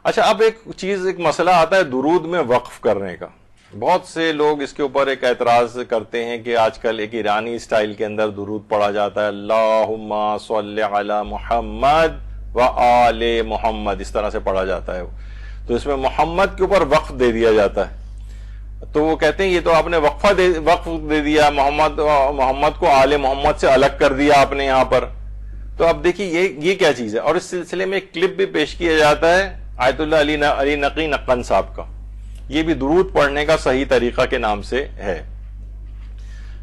اچھا، اب ایک مسئلہ آتا ہے درود میں وقف کرنے کا. بہت سے لوگ اس کے اوپر ایک اعتراض کرتے ہیں کہ آج کل ایک ایرانی سٹائل کے اندر درود پڑھا جاتا ہے، اللہم صلی علی محمد و آل محمد، اس طرح سے پڑھا جاتا ہے. تو اس میں محمد کے اوپر وقف دے دیا جاتا ہے. تو وہ کہتے ہیں یہ تو آپ نے وقف دے دیا، محمد کو آل محمد سے الگ کر دیا آپ نے یہاں پر. تو اب دیکھیے یہ کیا چیز ہے. اور اس سلسلے میں ایک کلپ بھی پیش کیا جاتا ہے آیت اللہ علی نقی نقن صاحب کا، یہ بھی درود پڑھنے کا صحیح طریقہ کے نام سے ہے،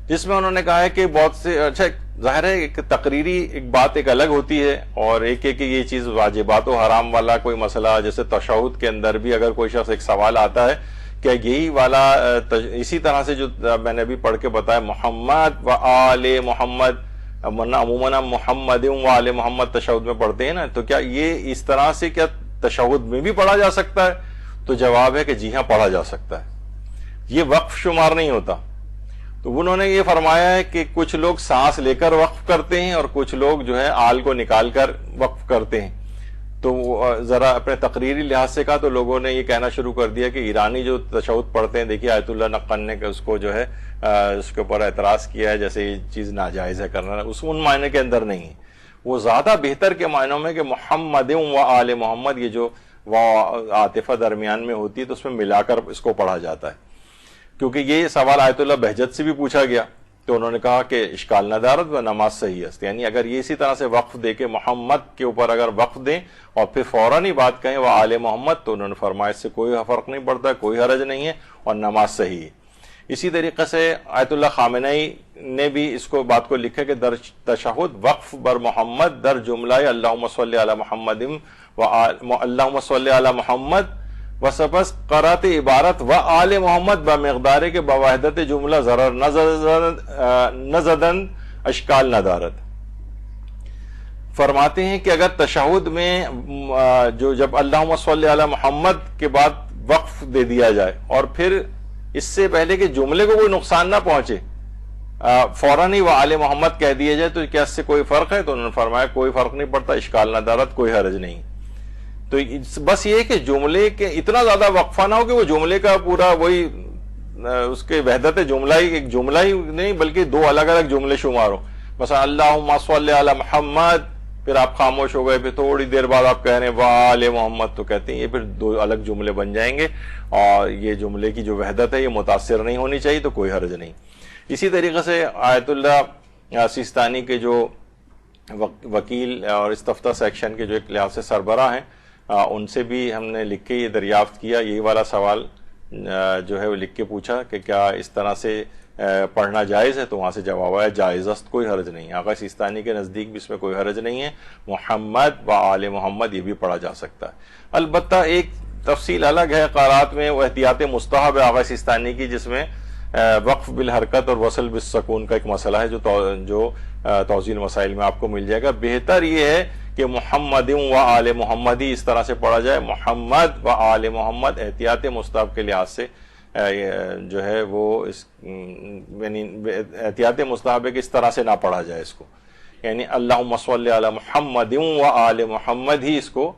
جس میں انہوں نے کہا ہے کہ بہت سے، اچھا ظاہر ہے ایک تقریری ایک بات ایک الگ ہوتی ہے، اور ایک کہ یہ چیز واجبات و حرام والا کوئی مسئلہ، جیسے تشہد کے اندر بھی اگر کوئی شخص ایک سوال آتا ہے کہ یہی والا اسی طرح سے جو میں نے ابھی پڑھ کے بتایا محمد و آل محمد، عموماً محمد و آل محمد تشہد میں پڑھتے ہیں نا، تو کیا یہ اس طرح سے کیا تشہد میں بھی پڑھا جا سکتا ہے؟ تو جواب ہے کہ جی ہاں پڑھا جا سکتا ہے، یہ وقف شمار نہیں ہوتا. تو انہوں نے یہ فرمایا ہے کہ کچھ لوگ سانس لے کر وقف کرتے ہیں اور کچھ لوگ جو ہے آل کو نکال کر وقف کرتے ہیں. تو ذرا اپنے تقریری لحاظ سے کہا تو لوگوں نے یہ کہنا شروع کر دیا کہ ایرانی جو تشہد پڑھتے ہیں، دیکھیے آیت اللہ نقن نے اس کو جو ہے اس کے اوپر اعتراض کیا ہے جیسے یہ چیز ناجائز ہے کرنا، ان معنی کے اندر نہیں ہے. وہ زیادہ بہتر کے معنوں میں کہ محمد و آل محمد، یہ جو عاطفہ درمیان میں ہوتی ہے تو اس میں ملا کر اس کو پڑھا جاتا ہے. کیونکہ یہ سوال آیت اللہ بہجت سے بھی پوچھا گیا تو انہوں نے کہا کہ اشکال ندارت و نماز صحیح است، یعنی اگر یہ اسی طرح سے وقف دے کے محمد کے اوپر اگر وقف دیں اور پھر فوراً ہی بات کہیں وہ آل محمد، تو انہوں نے فرمایا اس سے کوئی فرق نہیں پڑتا، کوئی حرج نہیں ہے اور نماز صحیح ہے. اسی طریقے سے آیت اللہ خامنئی نے بھی اس کو بات کو لکھا کہ در تشہد وقف بر محمد در جملہ اللہم صلی علی محمد و اللہم صلی علی محمد و سپس قرات عبارت و آل محمد بمقدار کے بواحدت جملہ ضرر نزدن اشکال ندارت. فرماتے ہیں کہ اگر تشہد میں جب اللہم صلی علی محمد کے بعد وقف دے دیا جائے اور پھر اس سے پہلے کہ جملے کو کوئی نقصان نہ پہنچے فوراً ہی وہ آل محمد کہہ دیا جائے تو کیا اس سے کوئی فرق ہے؟ تو انہوں نے فرمایا کوئی فرق نہیں پڑتا، اشکال ندارت، کوئی حرج نہیں. تو بس یہ کہ جملے کے اتنا زیادہ وقفہ نہ ہو کہ وہ جملے کا پورا وہی اس کے وحدت جملہ ہی ایک جملہ ہی نہیں بلکہ دو الگ الگ جملے شمار ہو. مثلا اللہم صلی علی محمد، پھر آپ خاموش ہو گئے، پھر تھوڑی دیر بعد آپ کہہ رہے ہیں وآل محمد، تو کہتے ہیں یہ پھر دو الگ جملے بن جائیں گے اور یہ جملے کی جو وحدت ہے یہ متاثر نہیں ہونی چاہیے، تو کوئی حرج نہیں. اسی طریقے سے آیت اللہ سیستانی کے جو وکیل اور استفتاء سیکشن کے جو ایک لحاظ سے سربراہ ہیں، ان سے بھی ہم نے لکھ کے یہ دریافت کیا، یہی والا سوال جو ہے وہ لکھ کے پوچھا کہ کیا اس طرح سے پڑھنا جائز ہے، تو وہاں سے جواب آیا جائز است، کوئی حرج نہیں. آقا سیستانی کے نزدیک بھی اس میں کوئی حرج نہیں ہے، محمد و آل محمد یہ بھی پڑھا جا سکتا ہے. البتہ ایک تفصیل الگ ہے قرات میں، وہ احتیاط مستحب ہے آقا سیستانی کی، جس میں وقف بالحرکت اور وصل بالسکون کا ایک مسئلہ ہے جو توضیح المسائل میں آپ کو مل جائے گا. بہتر یہ ہے کہ محمد و آل محمد ہی اس طرح سے پڑھا جائے، محمد و آل محمد احتیاط مستحب کے لحاظ سے جو ہے وہ یعنی احتیاط مستحب ہے کہ اس طرح سے نہ پڑھا جائے اس کو، یعنی اللہم صلی علی محمد و آل محمد ہی اس کو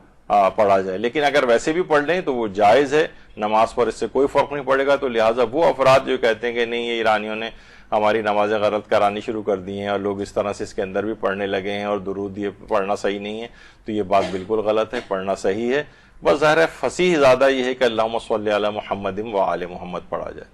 پڑھا جائے. لیکن اگر ویسے بھی پڑھ لیں تو وہ جائز ہے، نماز پر اس سے کوئی فرق نہیں پڑے گا. تو لہٰذا وہ افراد جو کہتے ہیں کہ نہیں یہ ایرانیوں نے ہماری نمازیں غلط کرانی شروع کر دی ہیں اور لوگ اس طرح سے اس کے اندر بھی پڑھنے لگے ہیں اور درود یہ پڑھنا صحیح نہیں ہے، تو یہ بات بالکل غلط ہے، پڑھنا صحیح ہے. بس ظاہر ہے فصیح زیادہ یہ ہے کہ اللہم صلی علی محمد و آل محمد پڑھا جائے.